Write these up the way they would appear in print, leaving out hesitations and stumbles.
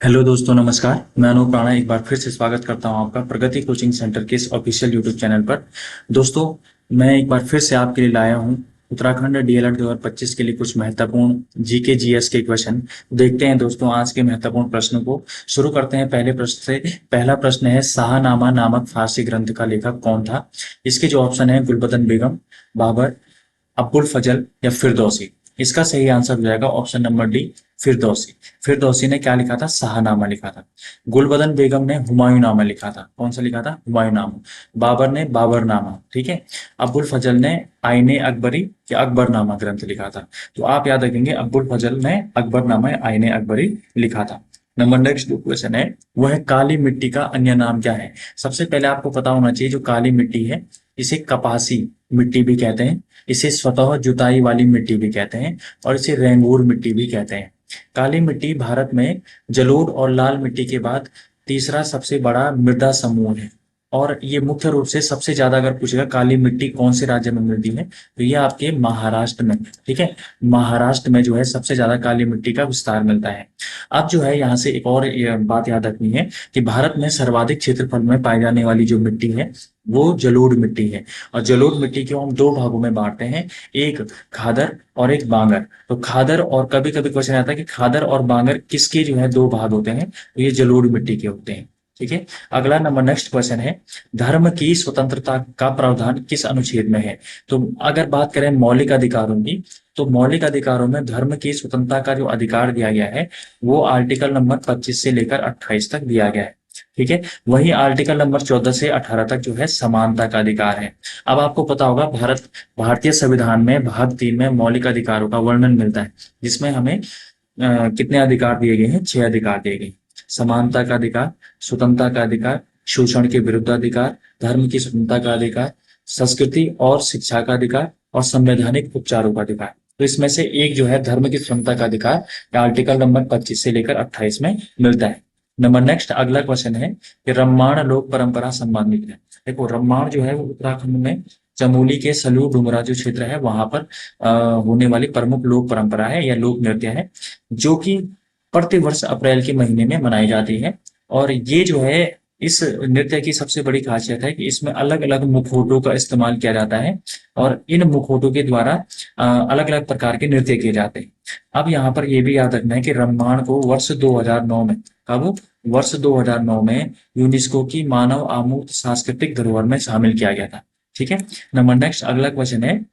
Hello दोस्तों, नमस्कार। मैं अनूप राणा एक बार फिर से स्वागत करता हूं आपका प्रगति कोचिंग सेंटर के इस ऑफिशियल यूट्यूब चैनल पर। दोस्तों, मैं एक बार फिर से आपके लिए लाया हूं उत्तराखंड डीएलएड 2025 के लिए कुछ महत्वपूर्ण जीके जीएस के क्वेश्चन। देखते हैं दोस्तों आज के महत्वपूर्ण प्रश्नों को। शुरू करते हैं पहले प्रश्न से। पहला प्रश्न है, शाहनामा नामक फारसी ग्रंथ का लेखक कौन था? इसके जो ऑप्शन है, गुलबदन बेगम, बाबर, अब्बुल फजल या फिरदौसी। इसका सही आंसर हो जाएगा option number D, Firdausi. Firdausi ने क्या लिखा था? शाहनामा लिखा था। गुलबदन बेगम ने हुमायूंनामा लिखा था। कौन सा लिखा था? हुमायूंनामा। बाबर ने बाबरनामा। ठीक है। अब्बुल फजल ने आईने अकबरी या अकबरनामा ग्रंथ लिखा था। तो आप याद रखेंगे, अब्बुल फजल ने अकबरनामा या आईने अकबरी लिखा था। नंबर नेक्स्ट जो क्वेश्चन है, वह काली मिट्टी का अन्य नाम क्या है? सबसे पहले आपको पता होना चाहिए, जो काली मिट्टी है इसे कपासी मिट्टी भी कहते हैं, इसे स्वतः जुताई वाली मिट्टी भी कहते हैं, और इसे रेंगूर मिट्टी भी कहते हैं। काली मिट्टी भारत में जलोढ़ और लाल मिट्टी के बाद तीसरा सबसे बड़ा मृदा समूह है। और ये मुख्य रूप से सबसे ज्यादा अगर पूछेगा काली मिट्टी कौन से राज्य में मिलती है, तो ये आपके महाराष्ट्र में। ठीक है। महाराष्ट्र में जो है सबसे ज्यादा काली मिट्टी का विस्तार मिलता है। अब जो है यहाँ से एक और बात याद रखनी है कि भारत में सर्वाधिक क्षेत्रफल में पाई जाने वाली जो मिट्टी है वो जलोढ़ मिट्टी है। और जलोढ़ मिट्टी को हम दो भागों में बांटते हैं, एक खादर और एक बांगर। तो खादर, और कभी कभी क्वेश्चन आता है कि खादर और बांगर किसके जो है दो भाग होते हैं, तो ये जलोढ़ मिट्टी के होते हैं। ठीक है। अगला नंबर नेक्स्ट क्वेश्चन है, धर्म की स्वतंत्रता का प्रावधान किस अनुच्छेद में है? तो अगर बात करें मौलिक अधिकारों की, तो मौलिक अधिकारों में धर्म की स्वतंत्रता का जो अधिकार दिया गया है वो आर्टिकल नंबर 25 से लेकर 28 तक दिया गया है। ठीक है। वही आर्टिकल नंबर 14 से 18 तक जो है समानता का अधिकार है। अब आपको पता होगा, भारतीय संविधान में भाग 3 में मौलिक अधिकारों का वर्णन मिलता है, जिसमें हमें कितने अधिकार दिए गए हैं? 6 अधिकार दिए गए हैं। समानता का अधिकार, स्वतंत्रता का अधिकार, शोषण के विरुद्ध अधिकार, धर्म की स्वतंत्रता का अधिकार, संस्कृति और शिक्षा का अधिकार, और संवैधानिक उपचारों का अधिकार। तो इसमें से एक जो है धर्म की स्वतंत्रता का अधिकार आर्टिकल नंबर 25 से लेकर 28 में मिलता है। नंबर नेक्स्ट अगला क्वेश्चन है कि रम्माण लोक परंपरा संबंधित है। देखो, रम्माण जो है वो उत्तराखंड में चमोली के सलू डुमरा जो क्षेत्र है वहां पर होने वाली प्रमुख लोक परंपरा है या लोक नृत्य है, जो कि प्रतिवर्ष अप्रैल के महीने में मनाई जाती है। और ये जो है, इस नृत्य की सबसे बड़ी खासियत है कि इसमें अलग अलग मुखौटों का इस्तेमाल किया जाता है, और इन मुखौटों के द्वारा अलग अलग प्रकार के नृत्य किए जाते हैं। अब यहाँ पर यह भी याद रखना है कि रम्माण को वर्ष 2009 में, कब? वर्ष 2009 में यूनेस्को की मानव आमूर्त सांस्कृतिक धरोहर में शामिल किया गया था। ठीक है। नंबर नेक्स्ट अगला क्वेश्चन है,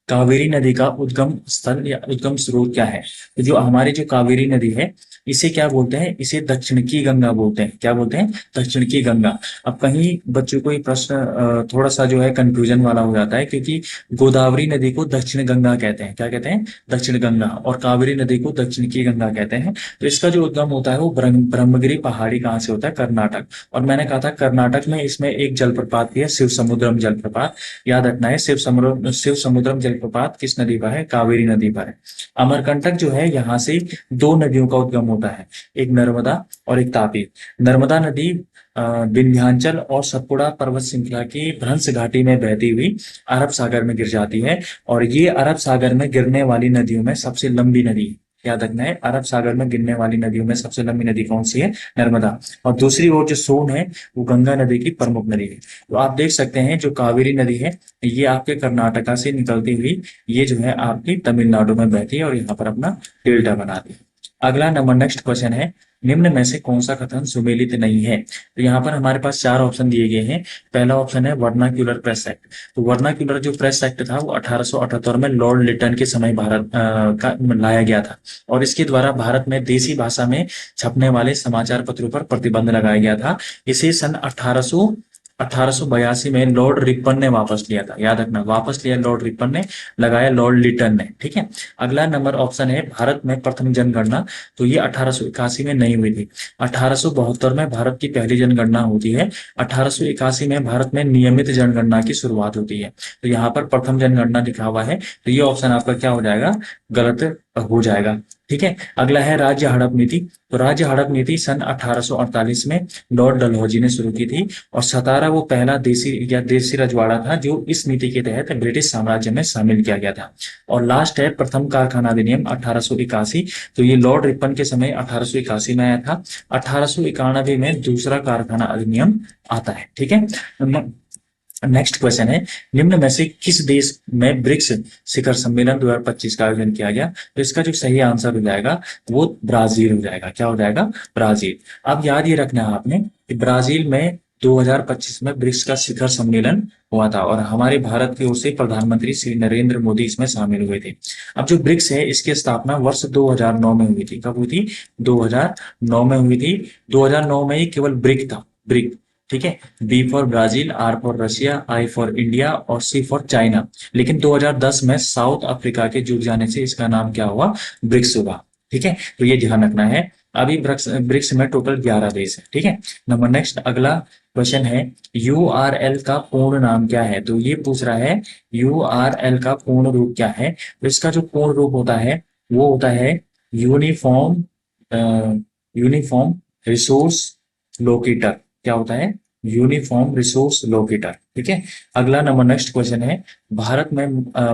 कावेरी नदी का उद्गम स्थल या उद्गम स्रोत क्या है? तो जो हमारी जो कावेरी नदी है इसे क्या बोलते हैं? इसे दक्षिण की गंगा बोलते हैं। क्या बोलते हैं? दक्षिण की गंगा। अब कहीं बच्चों को ये प्रश्न थोड़ा सा जो है कंफ्यूजन वाला हो जाता है, क्योंकि गोदावरी नदी को दक्षिण गंगा कहते हैं। क्या कहते हैं? दक्षिण गंगा। और कावेरी नदी को दक्षिण की गंगा कहते हैं। तो इसका जो उद्गम होता है वो ब्रह्मगिरी पहाड़ी कहाँ से होता है? कर्नाटक। और मैंने कहा था कर्नाटक में इसमें एक जलप्रपात भी है, शिव समुद्रम जलप्रपात। याद रखना है, शिव समुद्रम जलप्रपात किस नदी पर है? कावेरी नदी पर है। अमरकंटक जो है, यहाँ से दो नदियों का उद्गम होता है, एक नर्मदा और एक तापी। नर्मदा नदी विंध्याचल और सतपुड़ा पर्वत श्रृंखला की भ्रंश घाटी में बहती हुई अरब सागर में गिर जाती है, और ये अरब सागर में गिरने वाली नदियों में सबसे लंबी नदी है। याद रखना है, अरब सागर में गिरने वाली नदियों में सबसे लंबी नदी कौन सी है? नर्मदा। और दूसरी ओर जो सोन है वो गंगा नदी की प्रमुख नदी है। तो आप देख सकते हैं जो कावेरी नदी है ये आपके कर्नाटका से निकलती हुई ये जो है आपकी तमिलनाडु में बहती है और यहाँ पर अपना डेल्टा बनाती है। अगला नंबर नेक्स्ट क्वेश्चन है, निम्न में से कौन सा कथन सुमेलित नहीं है? तो यहाँ पर हमारे पास 4 ऑप्शन दिए गए हैं। पहला ऑप्शन है वर्नाक्यूलर प्रेस एक्ट। तो वर्नाक्यूलर जो प्रेस एक्ट था वो 1878 में लॉर्ड लिटन के समय भारत का लाया गया था, और इसके द्वारा भारत में देसी भाषा में छपने वाले समाचार पत्रों पर प्रतिबंध लगाया गया था। इसे सन 1882 में लॉर्ड रिपन ने वापस लिया था। याद रखना, वापस लिया लॉर्ड रिपन ने, लगाया लॉर्ड लिटन ने। ठीक है। अगला नंबर ऑप्शन है भारत में प्रथम जनगणना। तो ये 1881 में नहीं हुई थी। 1872 में भारत की पहली जनगणना होती है। 1881 में भारत में नियमित जनगणना की शुरुआत होती है। तो यहाँ पर प्रथम जनगणना लिखा हुआ है, तो ये ऑप्शन आपका क्या हो जाएगा? गलत हो जाएगा। ठीक है। अगला है राज्य हड़प नीति। तो राज्य हड़प नीति सन 1848 में लॉर्ड डलहौजी ने शुरू की थी, और सतारा वो पहला देसी रजवाड़ा था जो इस नीति के तहत ब्रिटिश साम्राज्य में शामिल किया गया था। और लास्ट है प्रथम कारखाना अधिनियम 1881। तो ये लॉर्ड रिपन के समय 1881 में आया था। 1891 में दूसरा कारखाना अधिनियम आता है। ठीक है। नेक्स्ट क्वेश्चन है, निम्न में से किस देश में ब्रिक्स शिखर सम्मेलन 2025 का आयोजन किया गया? तो इसका जो सही आंसर हो जाएगा वो ब्राजील हो जाएगा। क्या हो जाएगा? ब्राजील। अब याद ये रखना है आपने कि ब्राजील में 2025 में ब्रिक्स का शिखर सम्मेलन हुआ था, और हमारे भारत की ओर से प्रधानमंत्री श्री नरेंद्र मोदी इसमें शामिल हुए थे। अब जो ब्रिक्स है इसकी स्थापना वर्ष 2009 में हुई थी। कब हुई थी? 2009 में हुई थी। 2009 में ही केवल ब्रिक था, ब्रिक। ठीक है। B for Brazil, R for Russia, I for India और सी फॉर चाइना। लेकिन 2010 में साउथ अफ्रीका के जुड़ जाने से इसका नाम क्या हुआ? ब्रिक्स हुआ। ठीक है। तो ये ध्यान रखना है। अभी ब्रिक्स में टोटल 11 देश है। ठीक है। नंबर नेक्स्ट अगला क्वेश्चन है, यूआरएल का पूर्ण नाम क्या है? तो ये पूछ रहा है यूआरएल का पूर्ण रूप क्या है। तो इसका जो पूर्ण रूप होता है वो होता है यूनिफॉर्म यूनिफॉर्म रिसोर्स लोकेटर। क्या होता है? Uniform resource locator. ठीक है। अगला नंबर नेक्स्ट क्वेश्चन है, भारत में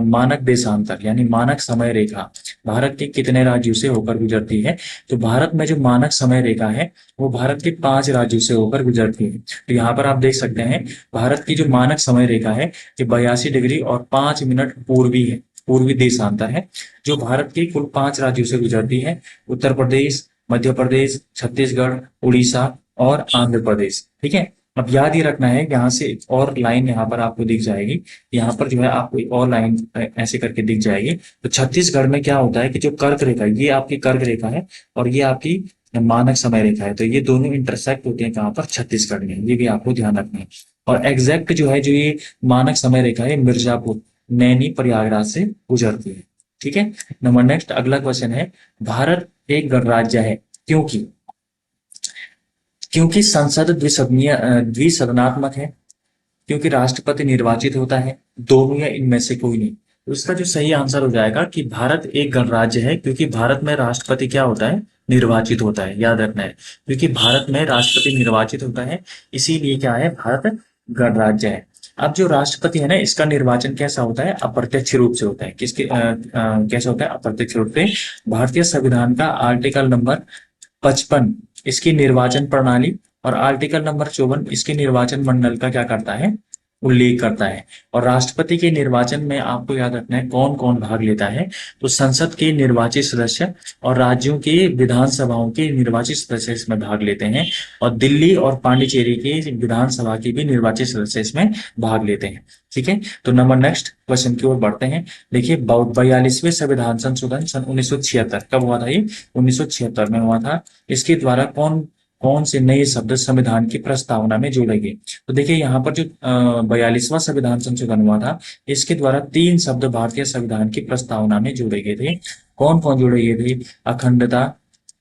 मानक देशांतर यानी मानक समय रेखा भारत के कितने राज्यों से होकर गुजरती है? तो भारत में जो मानक समय रेखा है वो भारत के 5 राज्यों से होकर गुजरती है। तो यहाँ पर आप देख सकते हैं भारत की जो मानक समय रेखा है ये 82 डिग्री और 5 मिनट पूर्वी है, पूर्वी देशांतर है, जो भारत के कुल 5 राज्यों से गुजरती है। उत्तर प्रदेश, मध्य प्रदेश, छत्तीसगढ़, उड़ीसा और आंध्र प्रदेश। ठीक है। अब याद ये रखना है, यहाँ से एक और लाइन यहाँ पर आपको दिख जाएगी। यहाँ पर जो है आपको एक और लाइन ऐसे करके दिख जाएगी। तो छत्तीसगढ़ में क्या होता है कि जो कर्क रेखा, ये आपकी कर्क रेखा है और ये आपकी मानक समय रेखा है। तो ये दोनों इंटरसेक्ट होते हैं कहाँ पर? छत्तीसगढ़ में। ये भी आपको ध्यान रखना है। और एग्जैक्ट जो है, जो ये मानक समय रेखा है, मिर्जापुर, नैनी, प्रयागराज से गुजरती है। ठीक है। नंबर नेक्स्ट अगला क्वेश्चन है, भारत एक गणराज्य है क्योंकि क्योंकि संसद द्विसदनात्मक है, क्योंकि राष्ट्रपति निर्वाचित होता है, दोनों या इनमें से कोई नहीं। तो इसका जो सही आंसर हो जाएगा कि भारत एक गणराज्य है क्योंकि भारत में राष्ट्रपति क्या होता है? निर्वाचित होता है। याद रखना है, क्योंकि भारत में राष्ट्रपति निर्वाचित होता है इसीलिए क्या है? भारत गणराज्य है। अब जो राष्ट्रपति है ना, इसका निर्वाचन कैसा होता है? अप्रत्यक्ष रूप से होता है। कैसे होता है? अप्रत्यक्ष रूप से। भारतीय संविधान का आर्टिकल नंबर 55 इसकी निर्वाचन प्रणाली और आर्टिकल नंबर 54 इसके निर्वाचन मंडल का क्या करता है? उल्लेख करता है। और राष्ट्रपति के निर्वाचन में आपको याद रखना है कौन कौन भाग लेता है। तो संसद के निर्वाचित सदस्य और राज्यों के विधानसभाओं के निर्वाचित सदस्य इसमें भाग लेते हैं, और दिल्ली और पांडिचेरी के विधानसभा के भी निर्वाचित सदस्य इसमें भाग लेते हैं। ठीक है। तो नंबर नेक्स्ट क्वेश्चन की ओर बढ़ते हैं। देखिए, 42वें संविधान संशोधन सन 1976 कब हुआ था? ये 1976 में हुआ था। इसके द्वारा कौन कौन से नए शब्द संविधान की प्रस्तावना में जोड़े गए? तो देखिए, यहाँ पर जो 42वां संविधान संशोधन हुआ था, इसके द्वारा 3 शब्द भारतीय संविधान की प्रस्तावना में जोड़े गए थे। कौन कौन जोड़े गए थे? अखंडता,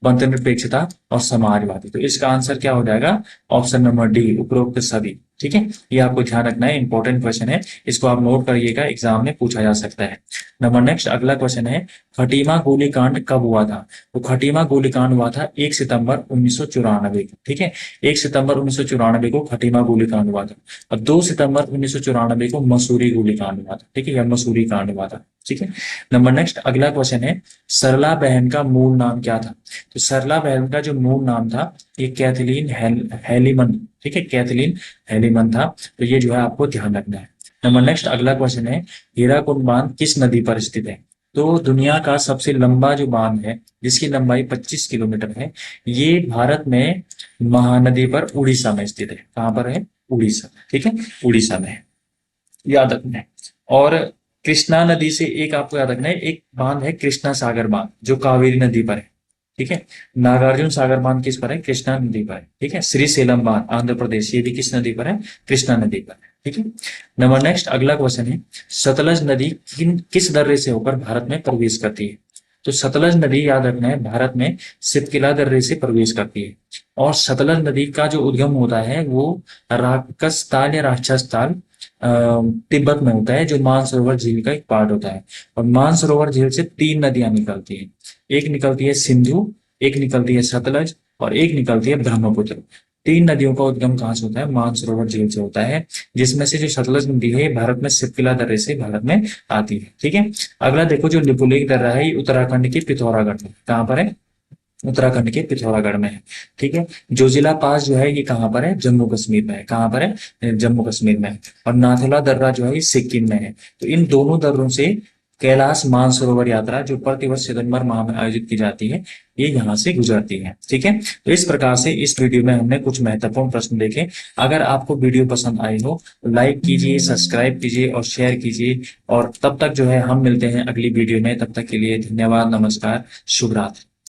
धर्मनिरपेक्षता और समाजवादी। तो इसका आंसर क्या हो जाएगा? ऑप्शन नंबर डी, उपरोक्त सभी। ठीक है। ये आपको ध्यान रखना है, इंपॉर्टेंट क्वेश्चन है, इसको आप नोट करिएगा, एग्जाम में पूछा जा सकता है। नंबर नेक्स्ट अगला क्वेश्चन है, खटीमा गोलीकांड कब हुआ था? तो खटीमा गोलीकांड हुआ था 1 सितंबर 1994 को। ठीक है। 1 सितंबर 1994 को खटीमा गोलीकांड हुआ था। और 2 सितंबर 1994 को मसूरी गोलीकांड हुआ था। ठीक है, या मसूरी कांड हुआ था। ठीक है। नंबर नेक्स्ट अगला क्वेश्चन है, सरला बहन का मूल नाम क्या था? तो सरला बहन का जो मूल नाम था ये कैथलीन हेलीमन। ठीक है, कैथलीन हेलीमन था। तो ये जो है आपको ध्यान रखना है। नंबर नेक्स्ट अगला क्वेश्चन है, हीराकुंड बांध किस नदी पर स्थित है? तो दुनिया का सबसे लंबा जो बांध है जिसकी लंबाई 25 किलोमीटर है, ये भारत में महानदी पर उड़ीसा में स्थित है। कहां पर है? उड़ीसा। ठीक है, उड़ीसा में है, याद रखना है। और कृष्णा नदी से एक आपको याद रखना है, एक बांध है कृष्णा सागर बांध जो कावेरी नदी पर है। ठीक है। नागार्जुन सागर बांध किस पर है? कृष्णा नदी पर है। ठीक है। श्रीशैलम बांध आंध्र प्रदेश, ये भी किस नदी पर है? कृष्णा नदी पर है। ठीक है। नंबर नेक्स्ट अगला क्वेश्चन है, सतलज नदी किस दर्रे से होकर भारत में प्रवेश करती है? तो सतलज नदी याद रखना है भारत में सितकिला दर्रे से प्रवेश करती है। और सतलज नदी का जो उद्गम होता है वो राक्षस ताल या राक्षस ताल तिब्बत में होता है, जो मानसरोवर झील का एक पार्ट होता है। और मानसरोवर झील से 3 नदियां निकलती हैं, एक निकलती है सिंधु, एक निकलती है सतलज और एक निकलती है ब्रह्मपुत्र। तीन नदियों का उद्गम कहाँ से होता है? मानसरोवर झील से होता है, जिसमें से जो सतलज नदी है भारत में सिपकिला दर्रे से भारत में आती है। ठीक है, अगला देखो, जो लिपुलेख दर्रा है ये उत्तराखंड के पिथौरागढ़ में, कहाँ पर है? उत्तराखंड के पिथौरागढ़ में है। ठीक है, जोजिला पास जो है ये कहाँ पर है? जम्मू कश्मीर में है। कहाँ पर है? जम्मू कश्मीर में है। और नाथुला दर्रा जो है ये सिक्किम में है। तो इन दोनों दर्रों से कैलाश मानसरोवर यात्रा जो प्रतिवर्ष सितंबर माह में आयोजित की जाती है, ये यहाँ से गुजरती है। ठीक है, तो इस प्रकार से इस वीडियो में हमने कुछ महत्वपूर्ण प्रश्न देखे। अगर आपको वीडियो पसंद आई हो तो लाइक कीजिए, सब्सक्राइब कीजिए और शेयर कीजिए। और तब तक जो है हम मिलते हैं अगली वीडियो में। तब तक के लिए धन्यवाद, नमस्कार, शुभ रात्रि।